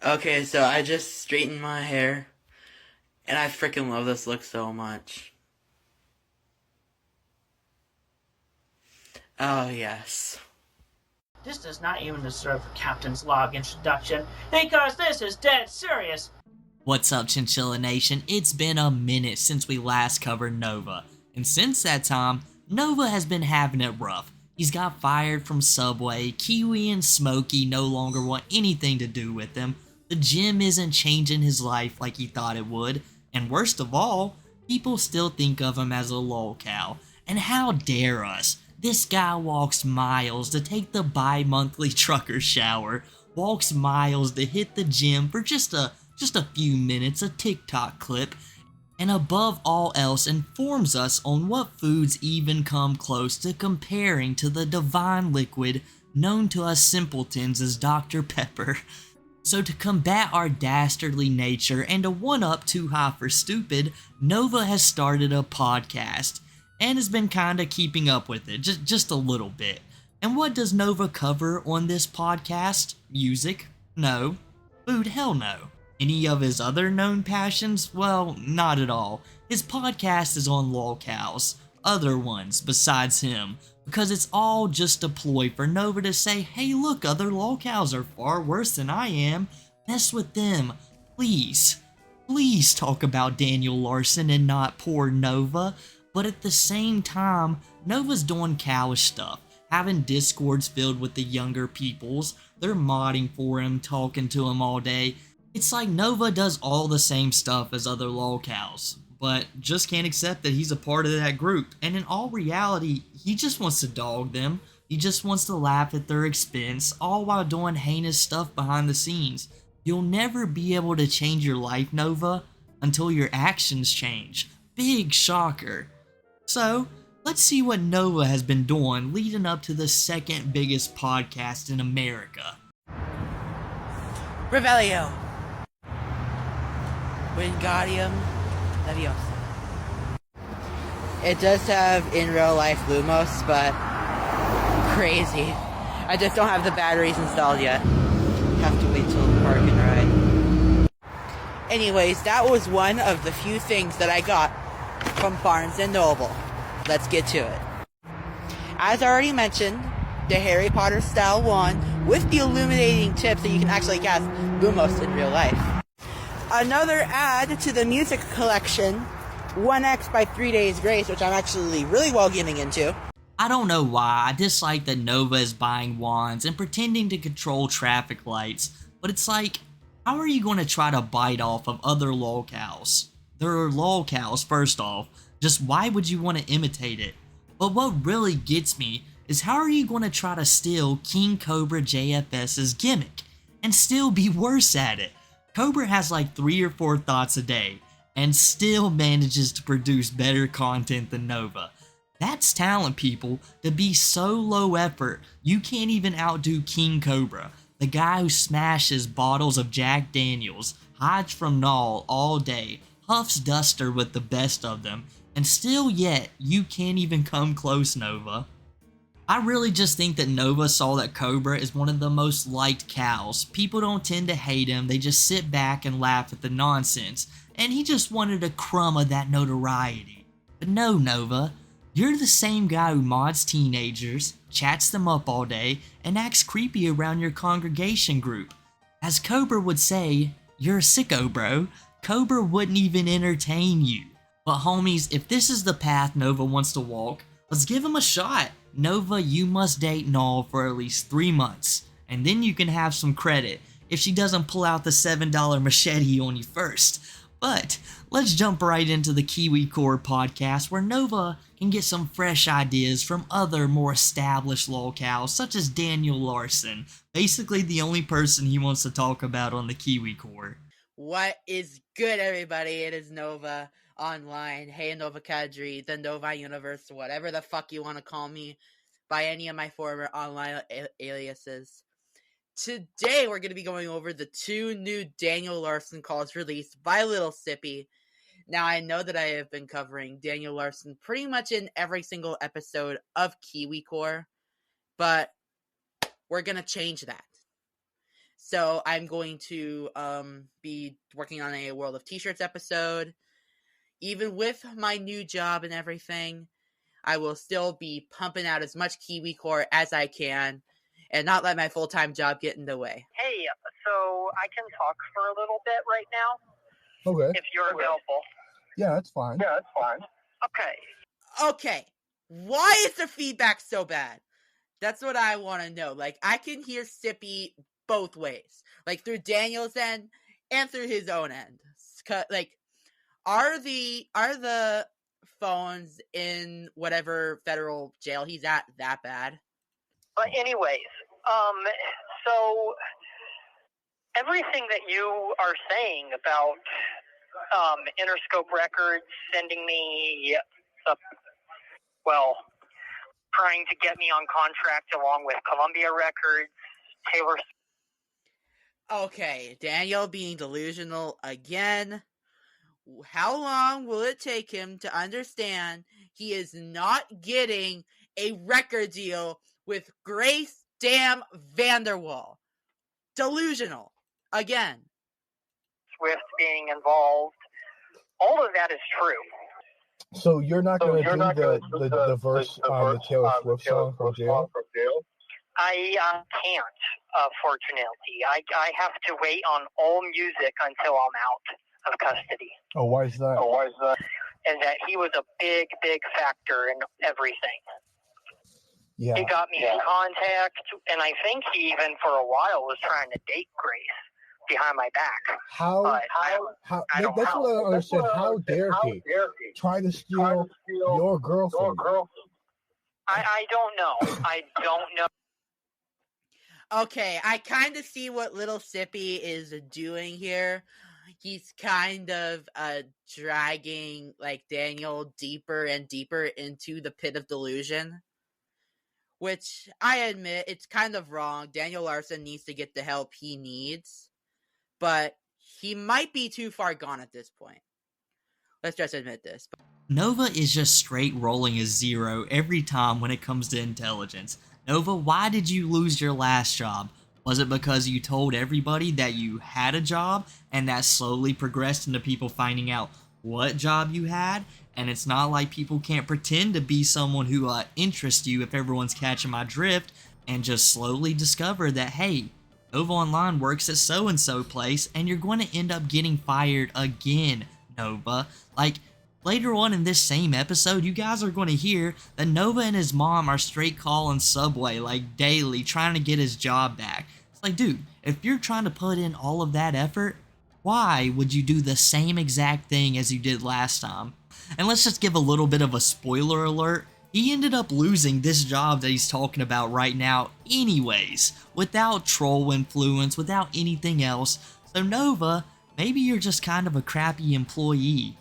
Okay, so I just straightened my hair, and I freaking love this look so much. Oh, yes. This does not even deserve a captain's log introduction, because this is dead serious. What's up, Chinchilla Nation? It's been a minute since we last covered Nova, and since that time, Nova has been having it rough. He's got fired from Subway, Kiwi and Smokey no longer want anything to do with him, the gym isn't changing his life like he thought it would, and worst of all, people still think of him as a lolcow. And how dare us? This guy walks miles to take the bi-monthly trucker shower, walks miles to hit the gym for just a few minutes, a Tik-Tok clip, and above all else informs us on what foods even come close to comparing to the divine liquid known to us simpletons as Dr. Pepper. So to combat our dastardly nature and to one-up Too High for Stupid, Nova has started a podcast, and has been kinda keeping up with it, just a little bit. And what does Nova cover on this podcast? Music? No. Food? Hell no. Any of his other known passions? Well, not at all. His podcast is on lolcows, other ones besides him, because it's all just a ploy for Nova to say, hey look, other lolcows are far worse than I am, mess with them, please. Please talk about Daniel Larson and not poor Nova. But at the same time, Nova's doing cowish stuff, having discords filled with the younger peoples, they're modding for him, talking to him all day. It's like Nova does all the same stuff as other lolcows, but just can't accept that he's a part of that group, and in all reality, he just wants to dog them, he just wants to laugh at their expense, all while doing heinous stuff behind the scenes. You'll never be able to change your life, Nova, until your actions change. Big shocker. So, let's see what Nova has been doing leading up to the second biggest podcast in America. Revelio. Wingardium Leviosa. It does have in real life Lumos, but crazy. I just don't have the batteries installed yet. Have to wait till the park and ride. Anyways, that was one of the few things that I got from Barnes & Noble. Let's get to it. As I already mentioned, the Harry Potter style wand with the illuminating tips that you can actually cast Lumos in real life. Another add to the music collection, 1X by 3 Days Grace, which I'm actually really well getting into. I don't know why, I dislike that Nova is buying wands and pretending to control traffic lights, but it's like, how are you going to try to bite off of other lolcows? There are lolcows, first off, just why would you want to imitate it? But what really gets me is how are you going to try to steal King Cobra JFS's gimmick and still be worse at it? Cobra has like 3 or 4 thoughts a day and still manages to produce better content than Nova. That's talent, people, to be so low effort you can't even outdo King Cobra, the guy who smashes bottles of Jack Daniels, hides from Null all day, huffs Duster with the best of them, and still yet you can't even come close, Nova. I really just think that Nova saw that Cobra is one of the most liked cows. People don't tend to hate him, they just sit back and laugh at the nonsense, and he just wanted a crumb of that notoriety. But no, Nova, you're the same guy who mods teenagers, chats them up all day, and acts creepy around your congregation group. As Cobra would say, you're a sicko, bro. Cobra wouldn't even entertain you. But homies, if this is the path Nova wants to walk, let's give him a shot. Nova, you must date Null for at least 3 months, and then you can have some credit if she doesn't pull out the $7 machete on you first. But let's jump right into the Kiwi Core podcast where Nova can get some fresh ideas from other more established lolcows such as Daniel Larson, basically the only person he wants to talk about on the Kiwi Core. What is good, everybody? It is Nova Online. Hey, Nova Kadri, the Nova Universe, whatever the fuck you want to call me by any of my former online aliases. Today, we're going to be going over the 2 new Daniel Larson calls released by Little Sippy. Now, I know that I have been covering Daniel Larson pretty much in every single episode of Kiwi Core, but we're going to change that. So I'm going to be working on a World of T-Shirts episode. Even with my new job and everything, I will still be pumping out as much Kiwi core as I can and not let my full-time job get in the way. Hey, so I can talk for a little bit right now? Okay. If you're available. Yeah, that's fine. Okay. Why is the feedback so bad? That's what I want to know. Like, I can hear Sippy both ways. Like, through Daniel's end and through his own end. Like, are the phones in whatever federal jail he's at that bad? But anyways, so everything that you are saying about Interscope Records sending me trying to get me on contract along with Columbia Records, Taylor. Okay, Daniel being delusional again. How long will it take him to understand he is not getting a record deal with Grace Damn Vanderwall? Delusional. Again. Swift being involved. All of that is true. So you're not going to do the verse on the Taylor Swift song from jail? I can't, fortunately. I have to wait on all music until I'm out of custody. Oh, why is that? And that he was a big, big factor in everything. Yeah. He got me in contact, and I think he even for a while was trying to date Grace behind my back. How that's what I don't understand. How dare he try to steal your girlfriend? I don't know. I don't know. Okay, I kind of see what little Sippy is doing here. He's kind of dragging like Daniel deeper and deeper into the pit of delusion, which I admit it's kind of wrong. Daniel Larson needs to get the help he needs, but he might be too far gone at this point. Let's just admit this. Nova is just straight rolling a 0 every time when it comes to intelligence. Nova, why did you lose your last job? Was it because you told everybody that you had a job and that slowly progressed into people finding out what job you had? And it's not like people can't pretend to be someone who interests you if everyone's catching my drift and just slowly discover that, hey, Nova Online works at so-and-so place and you're going to end up getting fired again, Nova. Like, later on in this same episode, you guys are going to hear that Nova and his mom are straight calling Subway, like, daily, trying to get his job back. It's like, dude, if you're trying to put in all of that effort, why would you do the same exact thing as you did last time? And let's just give a little bit of a spoiler alert. He ended up losing this job that he's talking about right now anyways, without troll influence, without anything else. So Nova, maybe you're just kind of a crappy employee.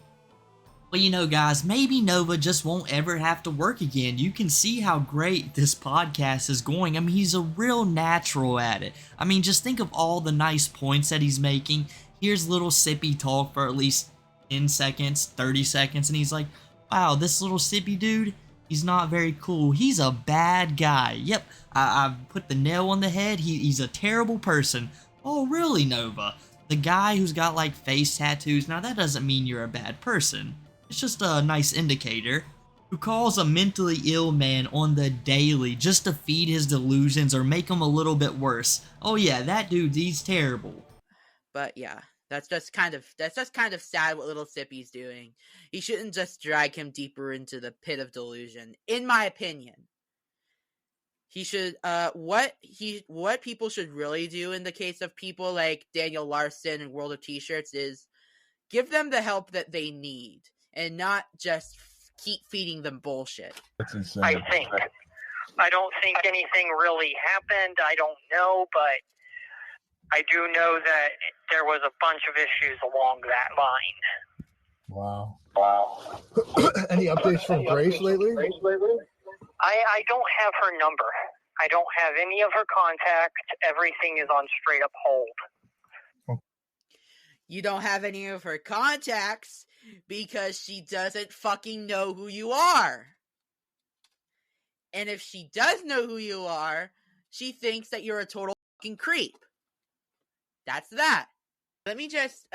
But you know, guys, maybe Nova just won't ever have to work again. You can see how great this podcast is going. I mean, he's a real natural at it. I mean, just think of all the nice points that he's making. Here's little Sippy talk for at least 10 seconds, 30 seconds, and he's like, wow, this little Sippy dude, he's not very cool. He's a bad guy. Yep, I've put the nail on the head. He's a terrible person. Oh, really, Nova? The guy who's got, like, face tattoos, now that doesn't mean you're a bad person. It's just a nice indicator. Who calls a mentally ill man on the daily just to feed his delusions or make him a little bit worse. Oh yeah, that dude, he's terrible. But yeah, that's just kind of sad what little Sippy's doing. He shouldn't just drag him deeper into the pit of delusion, in my opinion. He should what people should really do in the case of people like Daniel Larson and World of T-Shirts is give them the help that they need. And not just keep feeding them bullshit. That's insane. I think. I don't think anything really happened. I don't know, but I do know that there was a bunch of issues along that line. Wow. Any updates from Grace lately? I don't have her number. I don't have any of her contact. Everything is on straight up hold. You don't have any of her contacts because she doesn't fucking know who you are. And if she does know who you are, she thinks that you're a total fucking creep. that's that. Let me just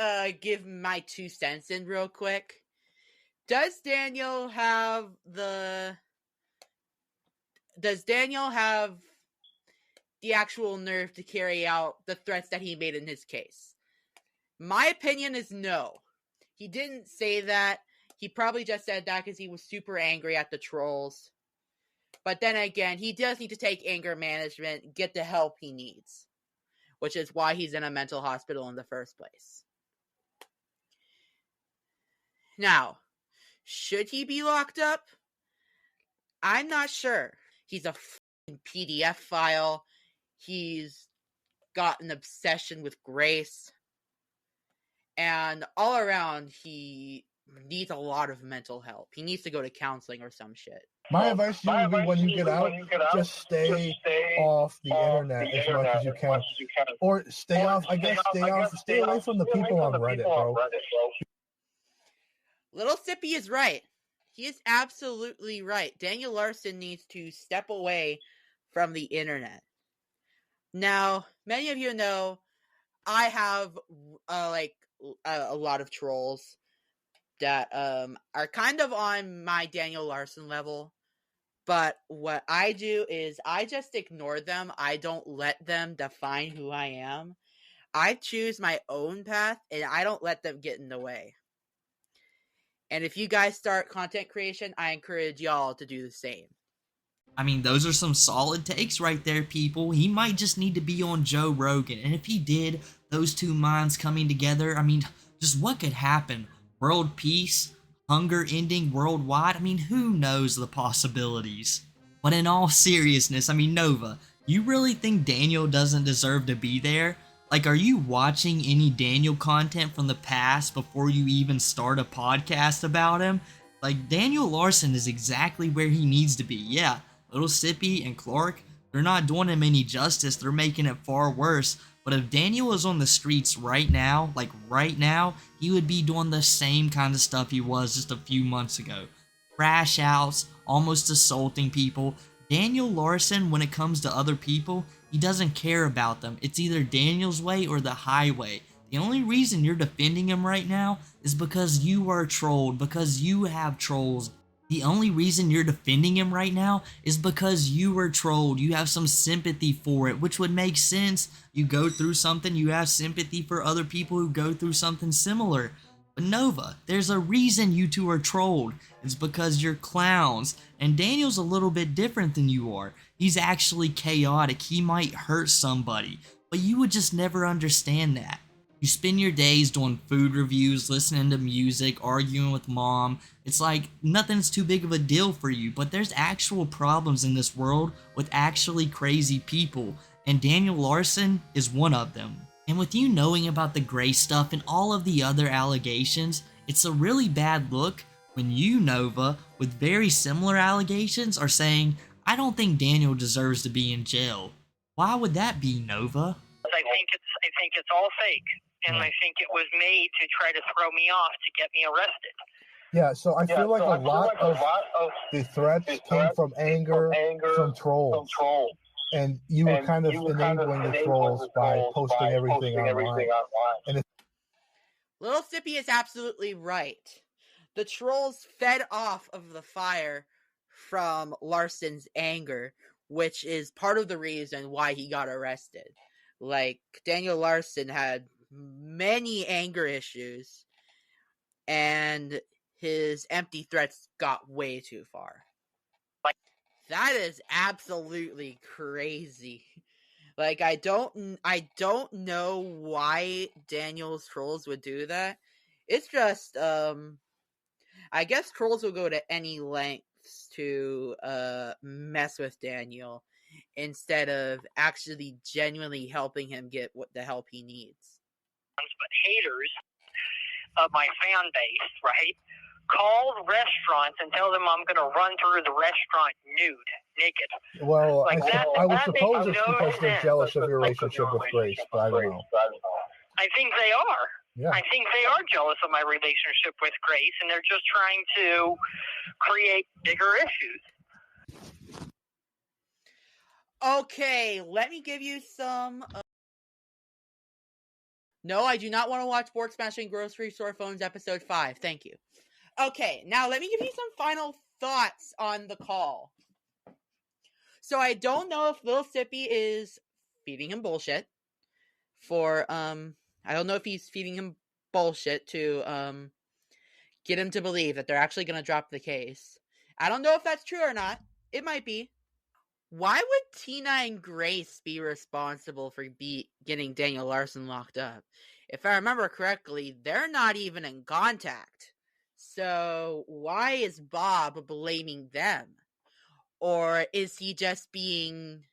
give my 2 cents in real quick. Does Daniel have the actual nerve to carry out the threats that he made in his case? My opinion is no. He didn't say that. He probably just said that because he was super angry at the trolls. But then again, he does need to take anger management, get the help he needs, which is why he's in a mental hospital in the first place. Now, should he be locked up? I'm not sure. He's a PDF file. He's got an obsession with Grace. And all around, he needs a lot of mental help. He needs to go to counseling or some shit. My advice to you would be when you get out, just stay off the internet as much as you can. Or stay away from the people on Reddit, bro. Little Sippy is right. He is absolutely right. Daniel Larson needs to step away from the internet. Now, many of you know I have a lot of trolls that are kind of on my Daniel Larson level. But what I do is I just ignore them. I don't let them define who I am. I choose my own path, and I don't let them get in the way. And if you guys start content creation, I encourage y'all to do the same. I mean, those are some solid takes right there, people. He might just need to be on Joe Rogan. And if he did, those two minds coming together, I mean, just what could happen? World peace? Hunger ending worldwide? I mean, who knows the possibilities? But in all seriousness, I mean, Nova, you really think Daniel doesn't deserve to be there? Like, are you watching any Daniel content from the past before you even start a podcast about him? Like, Daniel Larson is exactly where he needs to be. Yeah, Little Sippy and Clark, they're not doing him any justice. They're making it far worse. But if Daniel was on the streets right now, like right now, he would be doing the same kind of stuff he was just a few months ago. Crash outs, almost assaulting people. Daniel Larson, when it comes to other people, he doesn't care about them. It's either Daniel's way or the highway. The only reason you're defending him right now is because you are trolled, because you have trolls. The only reason you're defending him right now is because you were trolled. You have some sympathy for it, which would make sense. You go through something, you have sympathy for other people who go through something similar. But Nova, there's a reason you two are trolled. It's because you're clowns. And Daniel's a little bit different than you are. He's actually chaotic. He might hurt somebody. But you would just never understand that. You spend your days doing food reviews, listening to music, arguing with mom. It's like nothing's too big of a deal for you, but there's actual problems in this world with actually crazy people, and Daniel Larson is one of them. And with you knowing about the Grace stuff and all of the other allegations, it's a really bad look when you, Nova, with very similar allegations, are saying, I don't think Daniel deserves to be in jail. Why would that be, Nova? I think it's all fake. And I think it was made to try to throw me off to get me arrested. Yeah, so I feel like a lot of the threats came from anger from trolls. And you were kind of enabling the trolls by posting everything online. And Little Sippy is absolutely right. The trolls fed off of the fire from Larson's anger, which is part of the reason why he got arrested. Like, Daniel Larson had many anger issues, and his empty threats got way too far. That is absolutely crazy. Like, I don't know why Daniel's trolls would do that. It's just, I guess trolls will go to any lengths to mess with Daniel instead of actually genuinely helping him get the help he needs. But haters of my fan base, right, call restaurants and tell them I'm going to run through the restaurant naked. Well, like I would suppose it's because they're jealous of your relationship with Grace, but I don't know. I think they are. Yeah. I think they are jealous of my relationship with Grace, and they're just trying to create bigger issues. Okay, let me give you some No, I do not want to watch Fork Smashing Grocery Store Phones episode 5. Thank you. Okay, now let me give you some final thoughts on the call. So I don't know if Lil Sippy is feeding him bullshit I don't know if he's feeding him bullshit to get him to believe that they're actually going to drop the case. I don't know if that's true or not. It might be. Why would Tina and Grace be responsible for getting Daniel Larson locked up? If I remember correctly, they're not even in contact. So why is Bob blaming them? Or is he just feeding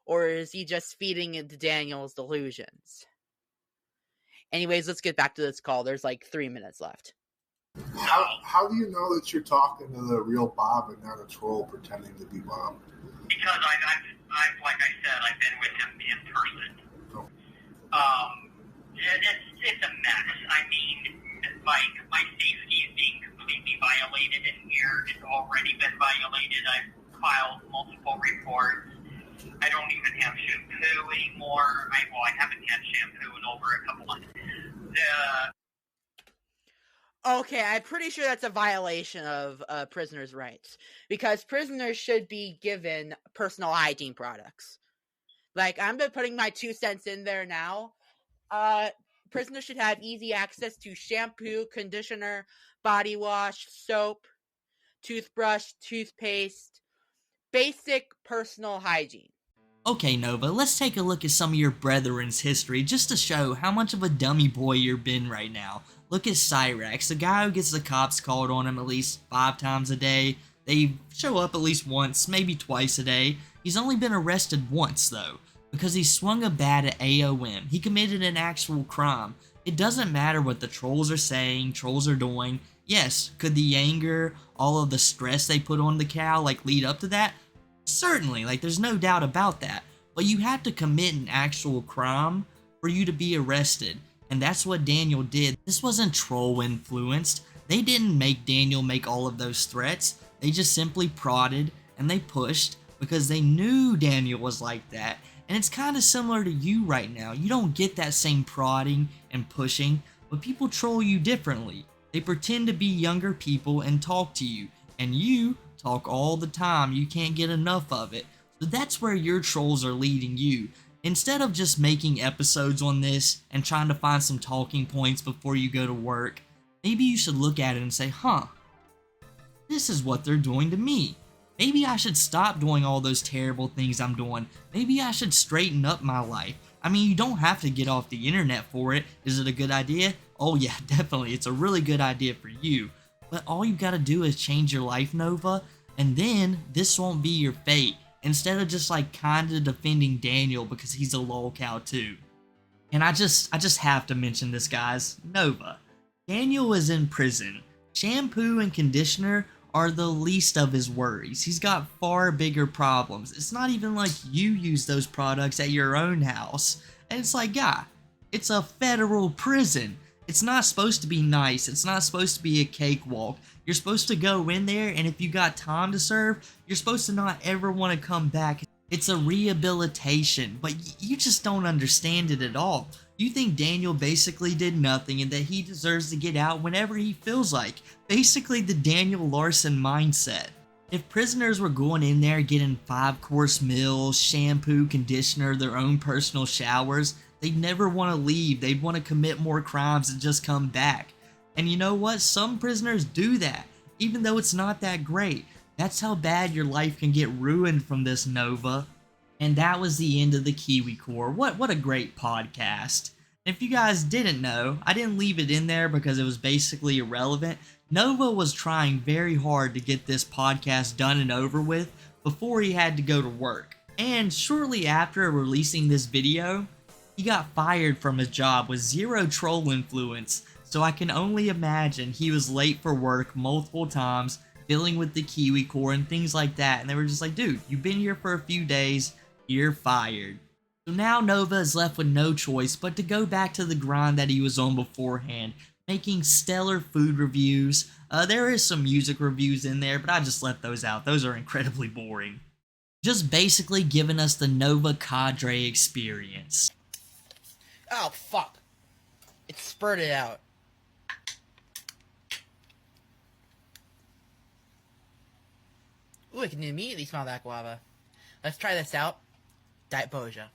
into Daniel's delusions? Anyways, let's get back to this call. There's like 3 minutes left. How do you know that you're talking to the real Bob and not a troll pretending to be Bob? Because I've like I said, I've been with him in person. Oh. It's a mess. I mean, like, my safety is being completely violated in here. It's already been violated. I've filed multiple reports. I don't even have shampoo anymore. I haven't had shampoo in over a couple of Okay, I'm pretty sure that's a violation of prisoners' rights, because prisoners should be given personal hygiene products. Like, I'm putting my 2 cents in there now. Prisoners should have easy access to shampoo, conditioner, body wash, soap, toothbrush, toothpaste, basic personal hygiene. Okay, Nova, let's take a look at some of your brethren's history just to show how much of a dummy boy you're been right now. Look at Cyraxx, the guy who gets the cops called on him at least 5 times a day. They show up at least once, maybe twice a day. He's only been arrested once, though, because he swung a bat at AOM. He committed an actual crime. It doesn't matter what the trolls are saying, trolls are doing. Yes, could the anger, all of the stress they put on the cow, lead up to that? Certainly, there's no doubt about that. But you have to commit an actual crime for you to be arrested. And that's what Daniel did. This wasn't troll influenced. They didn't make Daniel make all of those threats. They just simply prodded and they pushed because they knew Daniel was like that. And it's kind of similar to you right now. You don't get that same prodding and pushing, but people troll you differently. They pretend to be younger people and talk to you. And you talk all the time. You can't get enough of it. So that's where your trolls are leading you. Instead of just making episodes on this and trying to find some talking points before you go to work, maybe you should look at it and say, this is what they're doing to me. Maybe I should stop doing all those terrible things I'm doing. Maybe I should straighten up my life. I mean, you don't have to get off the internet for it. Is it a good idea? Oh yeah, definitely. It's a really good idea for you. But all you gotta do is change your life, Nova, and then this won't be your fate. Instead of just kinda defending Daniel because he's a lolcow too. And I just have to mention this, guys. Nova. Daniel is in prison. Shampoo and conditioner are the least of his worries. He's got far bigger problems. It's not even like you use those products at your own house. And it's it's a federal prison. It's not supposed to be nice. It's not supposed to be a cakewalk. You're supposed to go in there, and if you got time to serve, you're supposed to not ever want to come back. It's a rehabilitation, but you just don't understand it at all. You think Daniel basically did nothing and that he deserves to get out whenever he feels like. Basically the Daniel Larson mindset. If prisoners were going in there getting 5-course meals, shampoo, conditioner, their own personal showers, they'd never want to leave. They'd want to commit more crimes and just come back. And you know what? Some prisoners do that, even though it's not that great. That's how bad your life can get ruined from this, Nova. And that was the end of the Kiwi Core. What a great podcast. And if you guys didn't know, I didn't leave it in there because it was basically irrelevant. Nova was trying very hard to get this podcast done and over with before he had to go to work. And shortly after releasing this video, he got fired from his job with zero troll influence. So I can only imagine he was late for work multiple times, dealing with the Kiwi Core and things like that. And they were just like, dude, you've been here for a few days, you're fired. So now Nova is left with no choice but to go back to the grind that he was on beforehand, making stellar food reviews. There is some music reviews in there, but I just left those out. Those are incredibly boring. Just basically giving us the Nova cadre experience. Oh, fuck. spurt it out. Ooh, I can immediately smell that guava. Let's try this out. Diet Boja.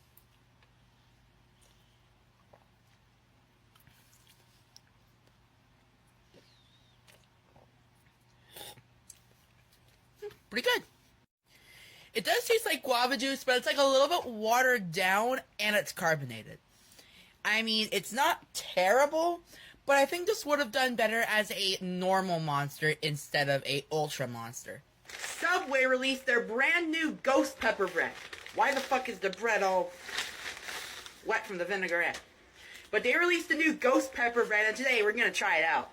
Pretty good. It does taste like guava juice, but it's like a little bit watered down and it's carbonated. I mean, it's not terrible, but I think this would have done better as a normal monster instead of a ultra monster. Subway released their brand new ghost pepper bread. Why the fuck is the bread all wet from the vinaigrette? But they released a new ghost pepper bread, and today we're gonna try it out.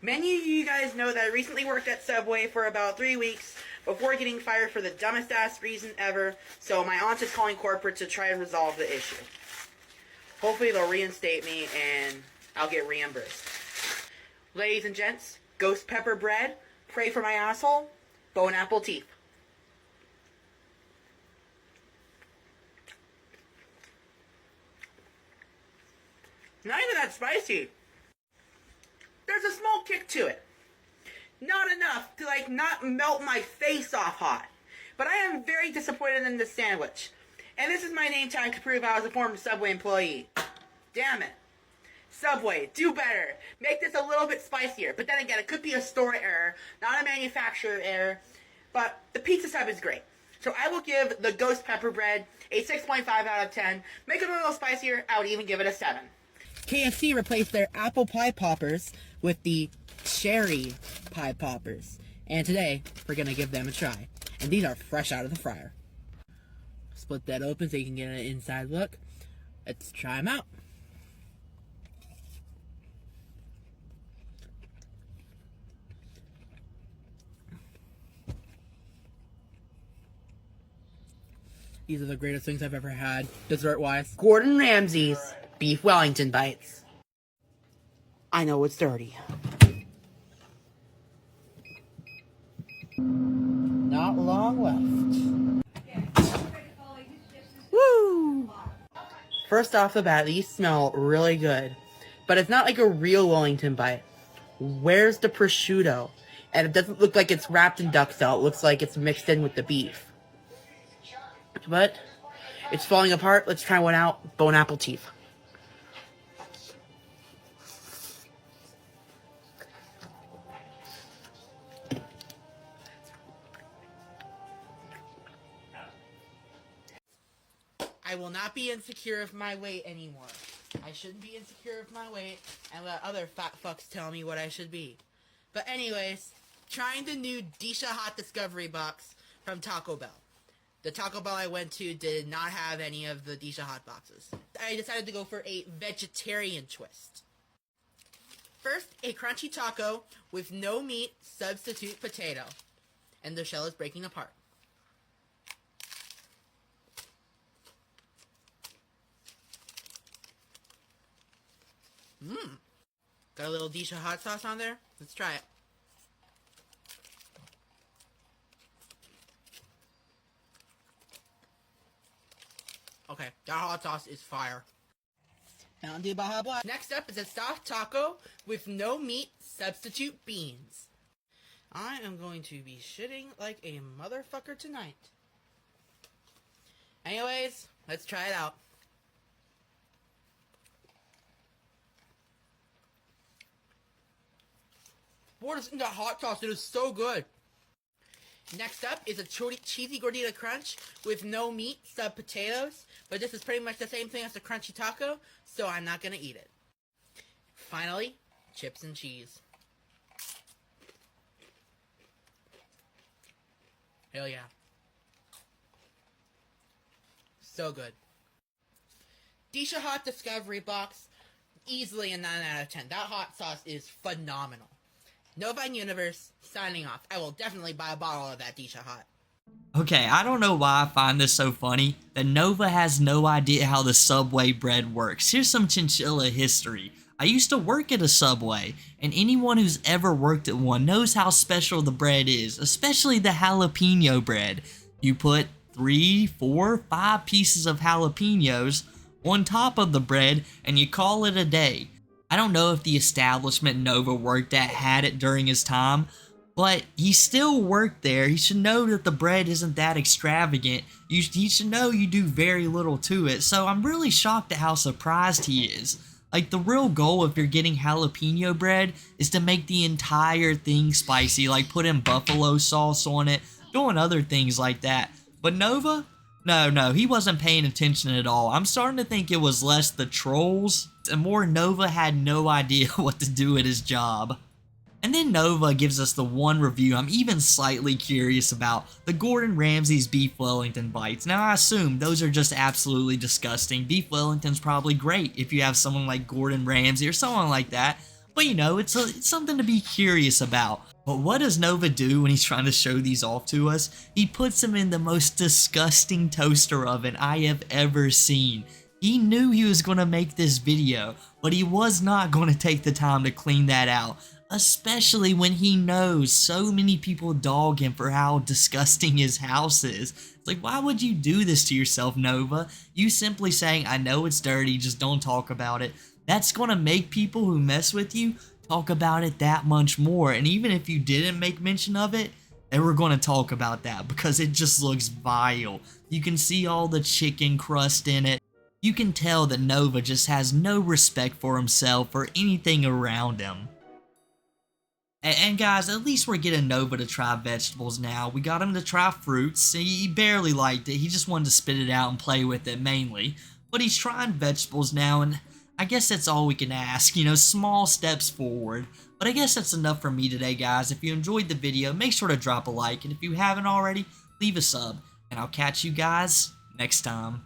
Many of you guys know that I recently worked at Subway for about 3 weeks before getting fired for the dumbest ass reason ever, so my aunt is calling corporate to try and resolve the issue. Hopefully they'll reinstate me and I'll get reimbursed. Ladies and gents, ghost pepper bread, pray for my asshole, bone apple teeth. Not even that spicy. There's a small kick to it. Not enough to not melt my face off hot. But I am very disappointed in this sandwich. And this is my name tag to prove I was a former Subway employee. Damn it. Subway, do better. Make this a little bit spicier. But then again, it could be a store error, not a manufacturer error. But the pizza sub is great. So I will give the ghost pepper bread a 6.5 out of 10. Make it a little spicier, I would even give it a 7. KFC replaced their apple pie poppers with the cherry pie poppers. And today, we're going to give them a try. And these are fresh out of the fryer. Split that open so you can get an inside look. Let's try them out. These are the greatest things I've ever had, dessert-wise. Gordon Ramsay's Beef Wellington Bites. I know it's dirty. Not long left. Woo! First off the bat, these smell really good. But it's not like a real Wellington bite. Where's the prosciutto? And it doesn't look like it's wrapped in Duxelle. It looks like it's mixed in with the beef. But it's falling apart. Let's try one out. Bone apple teeth. I will not be insecure of my weight anymore. I shouldn't be insecure of my weight and let other fat fucks tell me what I should be. But anyways, trying the new Disha Hot Discovery Box from Taco Bell. The Taco Bell I went to did not have any of the Disha Hot boxes. I decided to go for a vegetarian twist. First, a crunchy taco with no meat, substitute potato. And the shell is breaking apart. Got a little Disha hot sauce on there. Let's try it. Okay, that hot sauce is fire. Mountain Dew Baja Blast. Next up is a soft taco with no meat, substitute beans. I am going to be shitting like a motherfucker tonight. Anyways, let's try it out. What is in that hot sauce? It is so good. Next up is a cheesy gordita crunch with no meat, sub potatoes. But this is pretty much the same thing as the crunchy taco, so I'm not going to eat it. Finally, chips and cheese. Hell yeah. So good. Disha Hot Discovery Box, easily a 9 out of 10. That hot sauce is phenomenal. Novine Universe, signing off. I will definitely buy a bottle of that Disha Hot. Okay, I don't know why I find this so funny, that Nova has no idea how the Subway bread works. Here's some chinchilla history. I used to work at a Subway, and anyone who's ever worked at one knows how special the bread is, especially the jalapeno bread. You put 3, 4, 5 pieces of jalapenos on top of the bread and you call it a day. I don't know if the establishment Nova worked at had it during his time, but he still worked there. He should know that the bread isn't that extravagant. He should know you do very little to it. So I'm really shocked at how surprised he is. Like, the real goal if you're getting jalapeno bread is to make the entire thing spicy, like putting buffalo sauce on it, doing other things like that. But Nova? No, he wasn't paying attention at all. I'm starting to think it was less the trolls and more Nova had no idea what to do at his job. And then Nova gives us the one review I'm even slightly curious about, the Gordon Ramsay's Beef Wellington bites. Now I assume those are just absolutely disgusting. Beef Wellington's probably great if you have someone like Gordon Ramsay or someone like that, but you know, it's something to be curious about. But what does Nova do when he's trying to show these off to us? He puts them in the most disgusting toaster oven I have ever seen. He knew he was going to make this video, but he was not going to take the time to clean that out. Especially when he knows so many people dog him for how disgusting his house is. It's like, why would you do this to yourself, Nova? You simply saying, I know it's dirty, just don't talk about it. That's going to make people who mess with you talk about it that much more. And even if you didn't make mention of it, they were going to talk about that because it just looks vile. You can see all the chicken crust in it. You can tell that Nova just has no respect for himself or anything around him. And guys, at least we're getting Nova to try vegetables now. We got him to try fruits. He barely liked it. He just wanted to spit it out and play with it mainly. But he's trying vegetables now, and I guess that's all we can ask. You know, small steps forward. But I guess that's enough for me today, guys. If you enjoyed the video, make sure to drop a like. And if you haven't already, leave a sub. And I'll catch you guys next time.